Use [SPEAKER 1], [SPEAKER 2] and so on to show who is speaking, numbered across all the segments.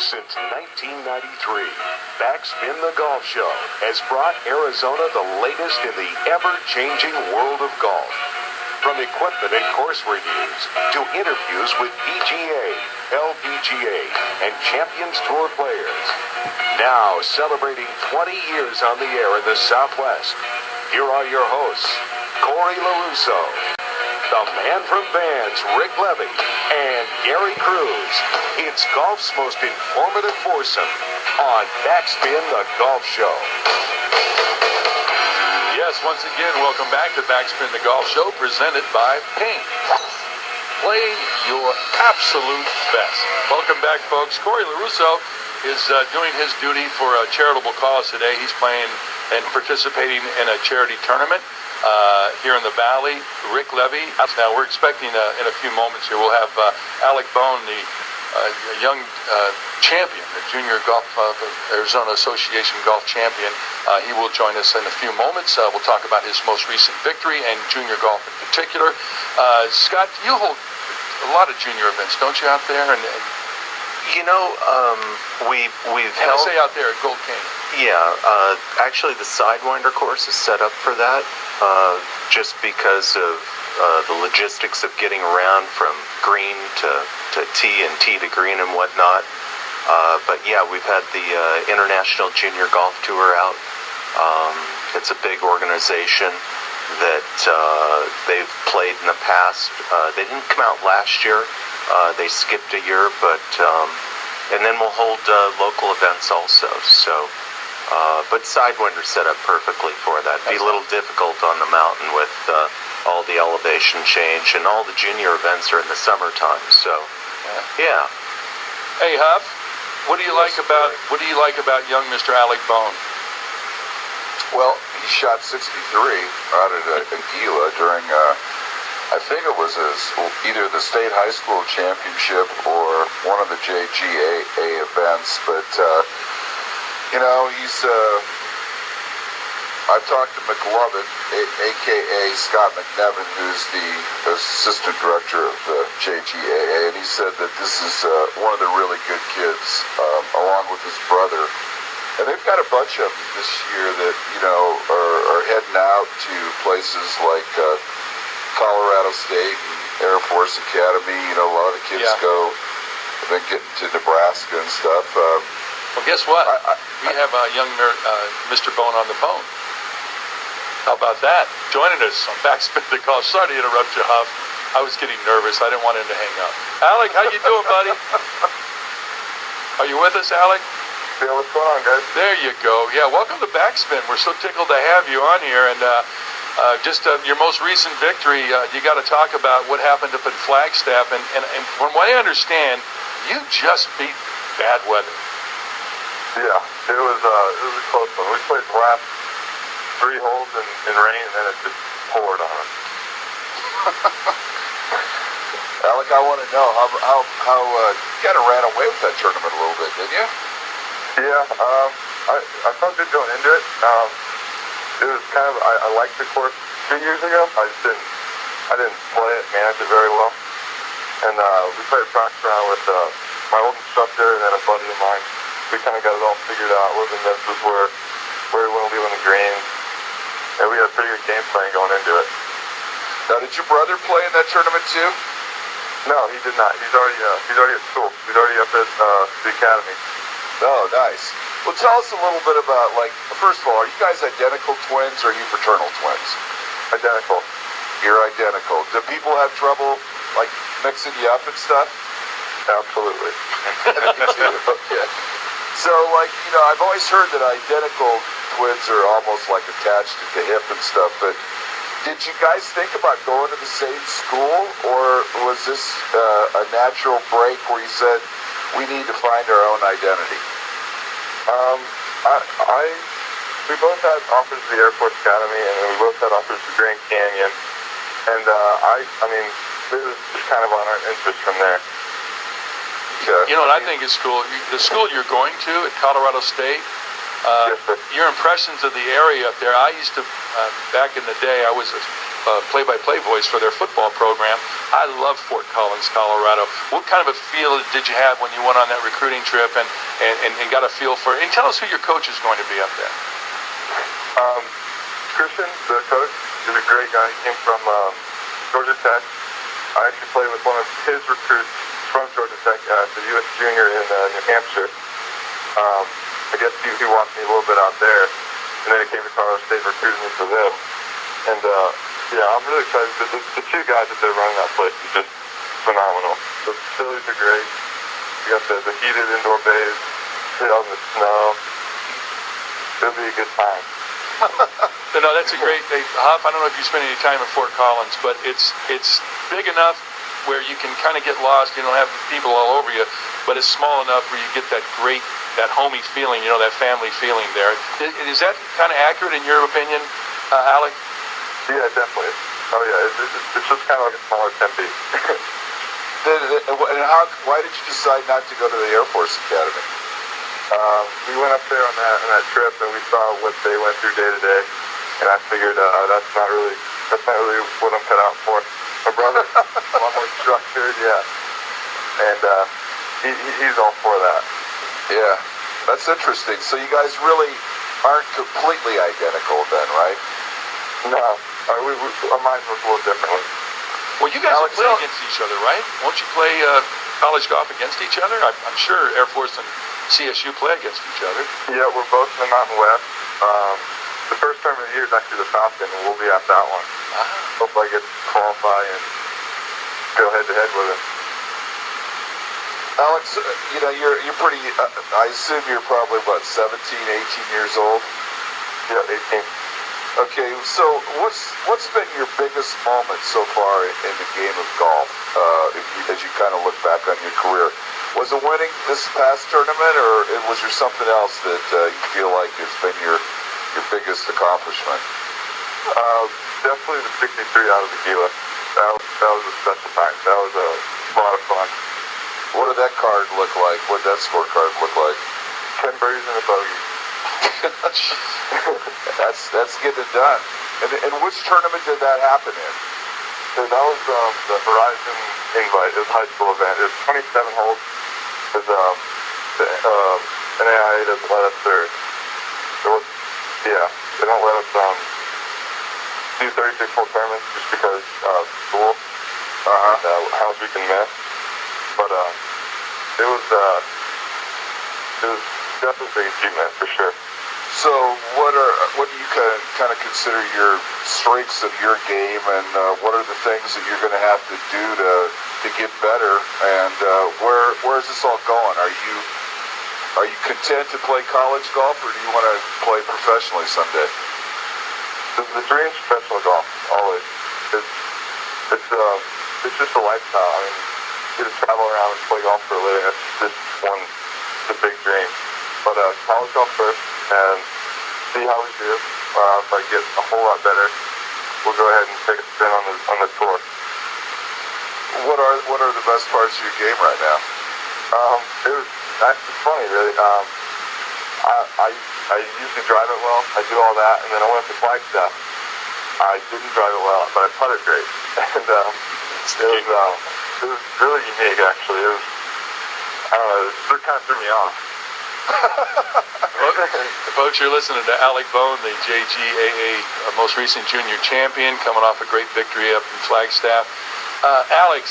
[SPEAKER 1] Since 1993, Backspin the Golf Show has brought Arizona the latest in the ever-changing world of golf. From equipment and course reviews to interviews with PGA, LPGA, and Champions Tour players. Now celebrating 20 years on the air in the Southwest, here are your hosts, Corey LaRusso, the man from Vans, Rick Levy, and Gary Cruz. It's golf's most informative foursome on Backspin the Golf Show.
[SPEAKER 2] Yes, once again, welcome back to Backspin the Golf Show, presented by Paint. Play your absolute best. Welcome back, folks. Corey LaRusso is doing his duty for a charitable cause today. He's playing and participating in a charity tournament here in the Valley. Rick Levy. Now, we're expecting in a few moments here, we'll have Alec, the young champion, the Junior Golf Arizona Association Golf Champion. He will join us in a few moments. We'll talk about his most recent victory and junior golf in particular. Scott, you hold a lot of junior events, don't you, out there? And
[SPEAKER 3] you know, we've held.
[SPEAKER 2] I say out there at Gold Canyon.
[SPEAKER 3] Yeah, actually, the Sidewinder course is set up for that, just because of the logistics of getting around from green to tee and tee to green and whatnot. But yeah, we've had the International Junior Golf Tour out. It's a big organization that they've played in the past. They didn't come out last year. They skipped a year, but and then we'll hold local events also. So, but Sidewinder's set up perfectly for that. It'd be a little difficult on the mountain with all the elevation change, and all the junior events are in the summertime. So, yeah.
[SPEAKER 2] Hey, Huff, what do you like about young Mr. Alec Bone?
[SPEAKER 4] Well, he shot 63 out at Aguila during, I think it was either the state high school championship or one of the JGA events. But you know, I've talked to McLovin, a.k.a. Scott McNevin, who's the assistant director of the JGAA, and he said that this is one of the really good kids, along with his brother. And they've got a bunch of them this year that, you know, are heading out to places like Colorado State and Air Force Academy. You know, a lot of the kids then getting to Nebraska and stuff.
[SPEAKER 2] Well, guess what? We have a young Mr. Bone on the phone. How about that? Joining us on Backspin the Golf. Sorry to interrupt you, Huff. I was getting nervous. I didn't want him to hang up. Alec, how you doing, buddy? Are you with us, Alec?
[SPEAKER 5] Yeah, what's going on, guys?
[SPEAKER 2] There you go. Yeah, welcome to Backspin. We're so tickled to have you on here. And just your most recent victory, you got to talk about what happened up in Flagstaff. And from what I understand, you just beat bad weather.
[SPEAKER 5] Yeah, it was a close one. We played the last 3 holes in rain, and then it just poured on us.
[SPEAKER 4] Alec, I want to know how you kind of ran away with that tournament a little bit, didn't you?
[SPEAKER 5] Yeah, I felt good going into it. It was kind of I liked the course 2 years ago. I didn't play it, manage it very well, and we played a practice round with my old instructor and then a buddy of mine. We kind of got it all figured out. Where the misses were, where we want to be on the greens, and we had a pretty good game plan going into it.
[SPEAKER 4] Now, did your brother play in that tournament too?
[SPEAKER 5] No, he did not. He's already at school. He's already up at the academy.
[SPEAKER 4] Oh, nice. Well, tell us a little bit about, like, first of all, are you guys identical twins or are you fraternal twins?
[SPEAKER 5] Identical.
[SPEAKER 4] You're identical. Do people have trouble, like, mixing you up and stuff?
[SPEAKER 5] Absolutely.
[SPEAKER 4] Me too. Okay. So, like, you know, I've always heard that identical twins are almost like attached at the hip and stuff, but did you guys think about going to the same school, or was this a natural break where you said, we need to find our own identity?
[SPEAKER 5] We both had offers to the Air Force Academy, and we both had offers to Grand Canyon, and I mean, it was just kind of on our interest from there.
[SPEAKER 2] You know what I think is cool? The school you're going to at Colorado State,
[SPEAKER 5] Yes, sir.
[SPEAKER 2] your impressions of the area up there. I used to, back in the day, I was a play-by-play voice for their football program. I love Fort Collins, Colorado. What kind of a feel did you have when you went on that recruiting trip and got a feel for it? And tell us who your coach is going to be up there.
[SPEAKER 5] Christian, the coach, is a great guy. He came from Georgia Tech. I actually played with one of his recruits from Georgia Tech at the U.S. Junior in New Hampshire. I guess he watched me a little bit out there, and then he came to Colorado State and recruited me for this. And yeah, I'm really excited. The two guys that they're running that place is just phenomenal. The facilities are great. You got the heated indoor bays, sit out in the snow. It'll be a good time.
[SPEAKER 2] No, that's a great. Huff, I don't know if you spent any time in Fort Collins, but it's big enough where you can kind of get lost. You don't have people all over you, but it's small enough where you get that homey feeling, that family feeling there. Is that kind of accurate in your opinion, Alec?
[SPEAKER 5] Yeah, definitely. Oh yeah, it's just kind of like a smaller Tempe.
[SPEAKER 4] And why did you decide not to go to the Air Force Academy?
[SPEAKER 5] We went up there on that trip, and we saw what they went through day to day, and I figured that's not really what I'm cut out for. My brother, a lot more structured, yeah, and he's all for that.
[SPEAKER 4] Yeah, that's interesting. So you guys really aren't completely identical then, right?
[SPEAKER 5] No, our minds work a little differently.
[SPEAKER 2] Well, you guys play against each other, right? Won't you play college golf against each other? I'm sure Air Force and CSU play against each other.
[SPEAKER 5] Yeah, we're both in the Mountain West. The first tournament of the year is actually the Falcon, and we'll be at that one. Hope I get to qualify and go head-to-head with him.
[SPEAKER 4] Alex, you're pretty, I assume you're probably, 17, 18 years old?
[SPEAKER 5] Yeah, 18.
[SPEAKER 4] Okay, so what's been your biggest moment so far in the game of golf, as you kind of look back on your career? Was it winning this past tournament, or was there something else that you feel like has been your biggest accomplishment?
[SPEAKER 5] Definitely the 63 out of the Gila. That was a special time. That was a lot of fun.
[SPEAKER 4] What did that card look like? What did that scorecard look like?
[SPEAKER 5] 10 birdies and a bogey.
[SPEAKER 4] That's getting it done. And which tournament did that happen in?
[SPEAKER 5] So that was the Horizon Invite. It was a high school event. It was 27 holes. Because the NAIA doesn't let us, they don't let us do 36-hole tournaments just because of school, how much we can miss. But it was definitely a big achievement for sure.
[SPEAKER 4] So what do you kind of consider your strengths of your game, and what are the things that you're going to have to do to get better? And where is this all going? Are you content to play college golf, or do you want to play professionally someday?
[SPEAKER 5] The dream is professional golf, always. It's just a lifestyle. I mean, you get to travel around and play golf for a living. That's just the big dream. But college golf first, and see how we do. If I get a whole lot better, we'll go ahead and take a spin on the tour.
[SPEAKER 4] What are the best parts of your game right now?
[SPEAKER 5] It's funny, really. I usually drive it well. I do all that, and then I went to Flagstaff. I didn't drive it well, but I putted great, and it was really unique, actually. It was, I don't know, it kind of threw me off.
[SPEAKER 2] Folks, you're listening to Alec Bone, the JGAA most recent junior champion, coming off a great victory up in Flagstaff. Alec,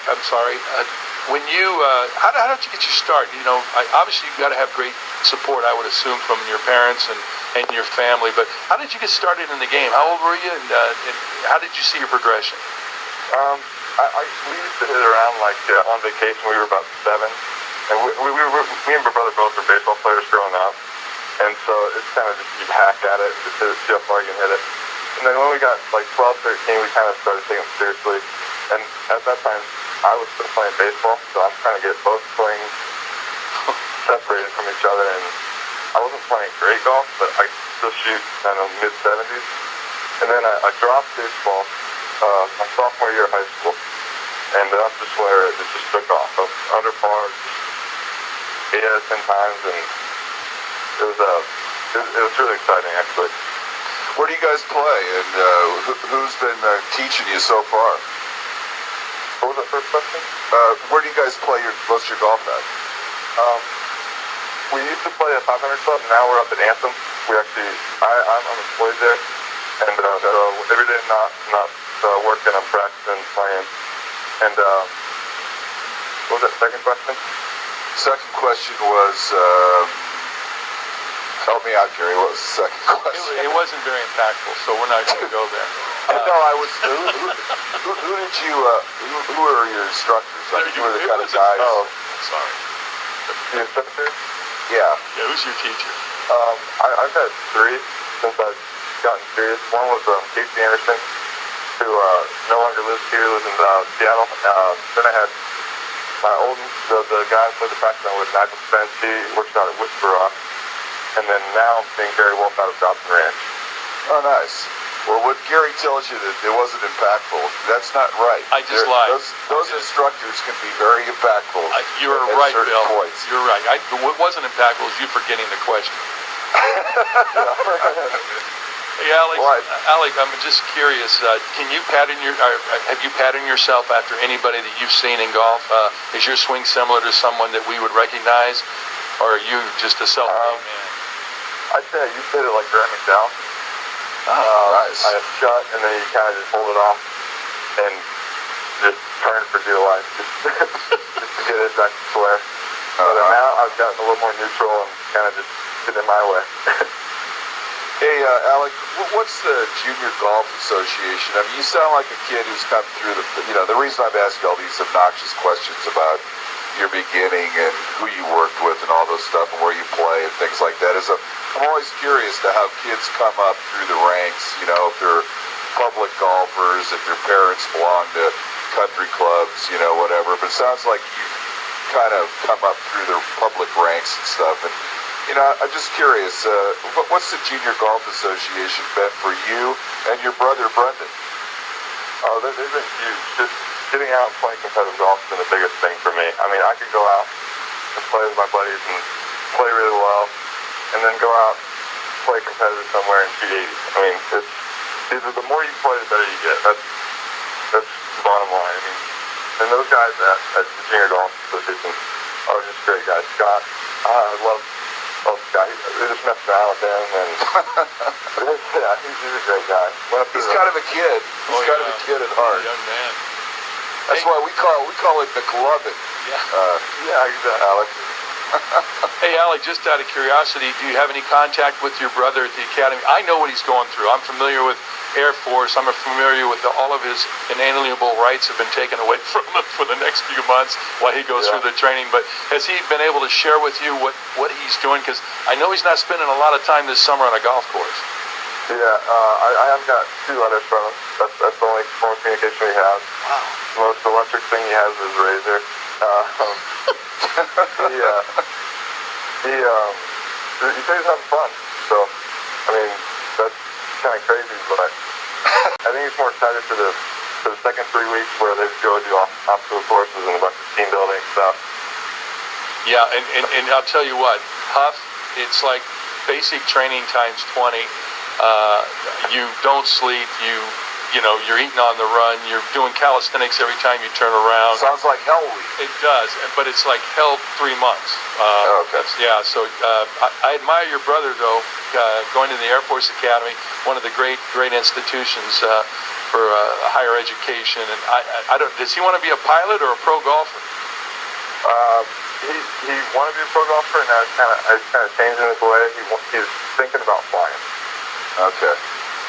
[SPEAKER 2] I'm sorry. When you, how did you get your start? Obviously you've got to have great support, I would assume, from your parents and your family. But how did you get started in the game? How old were you, and how did you see your progression?
[SPEAKER 5] We used to hit around on vacation. We were about 7, and me and my brother both were baseball players growing up, and so it's kind of just you'd hack at it to see how far you can hit it. And then when we got 12, 13, we kind of started taking it seriously. And at that time, I was still playing baseball, so I'm trying to get both swings separated from each other. And I wasn't playing great golf, but I could still shoot, mid-70s. And then I dropped baseball my sophomore year of high school, and that's just where it just took off. I was under par 8 out of 10 times, and it was really exciting, actually.
[SPEAKER 4] Where do you guys play, and who's been teaching you so far?
[SPEAKER 5] What was the first question?
[SPEAKER 4] Where do you guys play most of your golf at?
[SPEAKER 5] We used to play at 500 Club. Now we're up at Anthem. I'm employed there, and so every day not working, I'm practicing, playing. And what was that second question?
[SPEAKER 4] Second question was, help me out, Gary. What was the second question?
[SPEAKER 2] It wasn't very impactful, so we're not going to go there.
[SPEAKER 4] No, I was. Who did you? Who were your instructors? Like, who were the kind of guys?
[SPEAKER 2] Oh, sorry.
[SPEAKER 5] The instructor?
[SPEAKER 4] Yeah.
[SPEAKER 2] Yeah, who's your teacher?
[SPEAKER 5] I've had three since I've gotten serious. One was Casey Anderson, who no longer lives here, lives in Seattle. Then I had the guy I played the practice on with, Nigel Spence. He works out at Whisper Rock. And then now I'm seeing Gary Wolf out of Dobson Ranch.
[SPEAKER 4] Oh, nice. Well, when Gary tells you that it wasn't impactful, that's not right.
[SPEAKER 2] I just lied.
[SPEAKER 4] Those instructors can be very impactful.
[SPEAKER 2] You're
[SPEAKER 4] at
[SPEAKER 2] right,
[SPEAKER 4] certain
[SPEAKER 2] Bill.
[SPEAKER 4] points.
[SPEAKER 2] You're right. What wasn't impactful is you forgetting the question. Hey, Alec, I'm just curious. Can you have you patterned yourself after anybody that you've seen in golf? Is your swing similar to someone that we would recognize, or are you just a self-made man?
[SPEAKER 5] I'd say I used to hit it like Graham McDowell.
[SPEAKER 4] Nice.
[SPEAKER 5] I shut, and then you kind of just hold it off and just turn for dear life, just to get it back to square. But now I've gotten a little more neutral and kind of just get in my way.
[SPEAKER 4] Hey, Alec, what's the Junior Golf Association? I mean, you sound like a kid who's come through the reason I've asked all these obnoxious questions about your beginning and who you worked with and all those stuff and where you play and things like that is I'm always curious to how kids come up through the ranks, if they're public golfers, if their parents belong to country clubs, whatever. But it sounds like you've kind of come up through the public ranks and stuff. And, I'm just curious, what's the Junior Golf Association been for you and your brother, Brendan?
[SPEAKER 5] Oh, they've been huge. Just getting out and playing competitive golf has been the biggest thing for me. I mean, I could go out and play with my buddies and play really well, and then go out, play competitive somewhere and shoot 80. I mean, the more you play, the better you get. That's the bottom line. I mean, and those guys at the Junior Golf Association are just great guys. Scott, I love Scott. We just messed around with him, and yeah, he's a great guy.
[SPEAKER 4] He's kind of a kid. He's kind of a kid at heart.
[SPEAKER 2] Young man.
[SPEAKER 4] That's why we call him McLovin.
[SPEAKER 5] Yeah, exactly.
[SPEAKER 4] Alec.
[SPEAKER 2] Hey, Alec, just out of curiosity, do you have any contact with your brother at the academy? I know what he's going through. I'm familiar with Air Force. I'm familiar with all of his inalienable rights have been taken away from him for the next few months while he goes through the training. But has he been able to share with you what he's doing? Because I know he's not spending a lot of time this summer on a golf course.
[SPEAKER 5] Yeah, I have got 2 letters from him. That's the only form of communication we have.
[SPEAKER 2] Wow.
[SPEAKER 5] The most electric thing he has is Razor. He says he's having fun. So, I mean, that's kind of crazy, but I think he's more excited for the second 3 weeks where they go do obstacle courses and a bunch of team building stuff.
[SPEAKER 2] Yeah, and I'll tell you what, Huff, it's like basic training times 20. You don't sleep, you're eating on the run, you're doing calisthenics every time you turn around.
[SPEAKER 4] Sounds like hell week.
[SPEAKER 2] It does, but it's like hell 3 months.
[SPEAKER 4] Okay.
[SPEAKER 2] Yeah, so I admire your brother, though, going to the Air Force Academy, one of the great institutions for higher education. And I don't. Does he want to be a pilot or a pro golfer?
[SPEAKER 5] He wanted to be a pro golfer, and now it's kind of changing his way. He's thinking about flying.
[SPEAKER 4] Okay.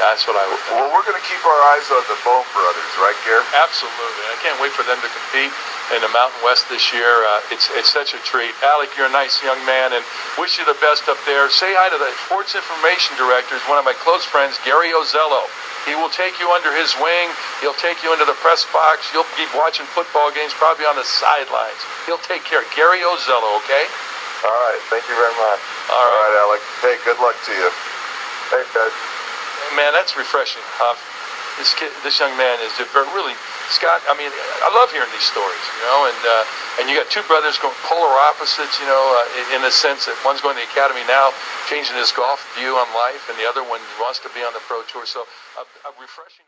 [SPEAKER 2] That's what I would.
[SPEAKER 4] Well, we're going to keep our eyes on the Bohm brothers, right, Gary?
[SPEAKER 2] Absolutely. I can't wait for them to compete in the Mountain West this year. It's such a treat. Alec, you're a nice young man, and wish you the best up there. Say hi to the sports information director, one of my close friends, Gary Ozello. He will take you under his wing. He'll take you into the press box. You'll be watching football games, probably on the sidelines. He'll take care. Gary Ozello, okay?
[SPEAKER 5] All right. Thank you very much.
[SPEAKER 2] All right,
[SPEAKER 4] Alec. Hey, good luck to you.
[SPEAKER 5] Thanks, guys.
[SPEAKER 2] Man, that's refreshing, Huff. this young man is really, Scott. I mean, I love hearing these stories, and you got two brothers going polar opposites, in the sense that one's going to the academy now, changing his golf view on life, and the other one wants to be on the pro tour. So a refreshing.